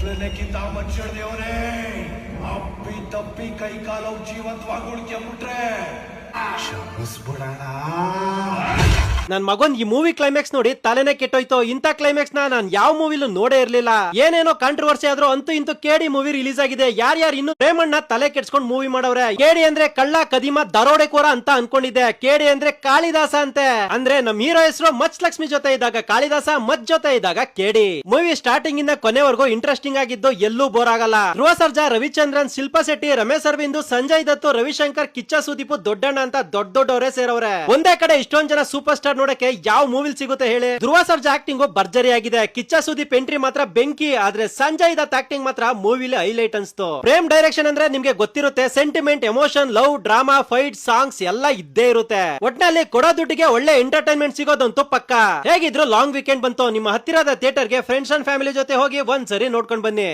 ಮೆಟ್ಲನ್ನೆಕ್ಕಿಂತ ಮಚ್ಚಿಡ್ದೇವನೇ ಅಪ್ಪಿ ತಪ್ಪಿ ಕೈ ಕಾಲು ಜೀವಂತವಾಗಿ ಉಳ್ಕೊಂಡ್ಬಿಟ್ರೆ ಕ್ಷಮಿಸ್ಬಿಡೋಣ. ನನ್ ಮಗನ್ ಈ ಮೂವಿ ಕ್ಲೈಮ್ಯಾಕ್ಸ್ ನೋಡಿ ತಲೆನೇ ಕೆಟ್ಟೋಯ್ತು. ಇಂತ ಕ್ಲೈಮ್ಯಾಕ್ಸ್ ನಾನ್ ಯಾವ ಮೂವಿಲು ನೋಡೇ ಇರ್ಲಿಲ್ಲ. ಏನೇನೋ ಕಾಂಟ್ರವರ್ಸಿ ಆದ್ರೂ ಅಂತೂ ಇಂತೂ ಕೇಡಿ ಮೂವಿ ರಿಲೀಸ್ ಆಗಿದೆ. ಯಾರ್ಯಾರು ಇನ್ನು ಪ್ರೇಮಣ್ಣ ತಲೆ ಕೆಡ್ಸ್ಕೊಂಡ್ ಮೂವಿ ಮಾಡವ್ರೆ. ಕೇಡಿ ಅಂದ್ರೆ ಕಳ್ಳ ಕದಿಮ ದರೋಡೆಕೋರ ಅಂತ ಅನ್ಕೊಂಡಿದ್ದೆ. ಕೇಡಿ ಅಂದ್ರೆ ಕಾಳಿದಾಸ ಅಂತೆ. ಅಂದ್ರೆ ನಮ್ ಹೀರೋ ಹೆಸರು ಮಚ್ ಲಕ್ಷ್ಮಿ ಜೊತೆ ಇದ್ದಾಗ ಕಾಳಿದಾಸ, ಮಚ್ ಜೊತೆ ಇದ್ದಾಗ ಕೇಡಿ. ಮೂವಿ ಸ್ಟಾರ್ಟಿಂಗ್ ಇಂದ ಕೊನೆವರೆಗೂ ಇಂಟ್ರೆಸ್ಟಿಂಗ್ ಆಗಿದ್ದು, ಎಲ್ಲೂ ಬೋರ್ ಆಗಲ್ಲ. ಧ್ರುವ ಸರ್ಜಾ, ರವಿಚಂದ್ರನ್, ಶಿಲ್ಪಾ ಶೆಟ್ಟಿ, ರಮೇಶ್ ಅರವಿಂದ್, ಸಂಜಯ್ ದತ್ತು, ರವಿಶಂಕರ್, ಕಿಚ್ಚ ಸುದೀಪ್, ದೊಡ್ಡಣ್ಣ ಅಂತ ದೊಡ್ಡವರೇ ಸೇರವ್ರೆ. ಒಂದೇ ಕಡೆ ಇಷ್ಟೊಂದ್ ಜನ ಸೂಪರ್ ಸ್ಟಾರ್ ನೋಡಕ್ಕೆ ಯಾವ ಮೂವಿಲ್ ಸಿಗುತ್ತೆ ಹೇಳಿ. ಧ್ರುವ ಸರ್ಜಾ ಆಕ್ಟಿಂಗ್ ಭರ್ಜರಿ ಆಗಿದೆ. ಕಿಚ್ಚ ಸುದೀಪ್ ಎಂಟ್ರಿ ಮಾತ್ರ ಬೆಂಕಿ. ಆದ್ರೆ ಸಂಜಯ್ ದತ್ ಆಕ್ಟಿಂಗ್ ಮಾತ್ರ ಮೂವಿಲಿ ಹೈಲೈಟ್ ಅನ್ಸ್ತು. ಪ್ರೇಮ್ ಡೈರೆಕ್ಷನ್ ಅಂದ್ರೆ ನಿಮ್ಗೆ ಗೊತ್ತಿರುತ್ತೆ. Sentiment, emotion, love, drama, fight, songs ಎಲ್ಲ ಇದ್ದೇ ಇರುತ್ತೆ. ಒಟ್ನಲ್ಲಿ ಕೊಡೋ ದುಡ್ಡಿಗೆ ಒಳ್ಳೆ ಎಂಟರ್ಟೈನ್ಮೆಂಟ್ ಸಿಗೋದಂತೂ ಪಕ್ಕ. ಹೇಗಿದ್ರು ಲಾಂಗ್ ವೀಕೆಂಡ್ ಬಂತು. ನಿಮ್ಮ ಹತ್ತಿರದ ಥಿಯೇಟರ್ಗೆ ಫ್ರೆಂಡ್ಸ್ ಅಂಡ್ ಫ್ಯಾಮಿಲಿ ಜೊತೆ ಹೋಗಿ ಒಂದ್ಸರಿ ನೋಡ್ಕೊಂಡ್ ಬನ್ನಿ.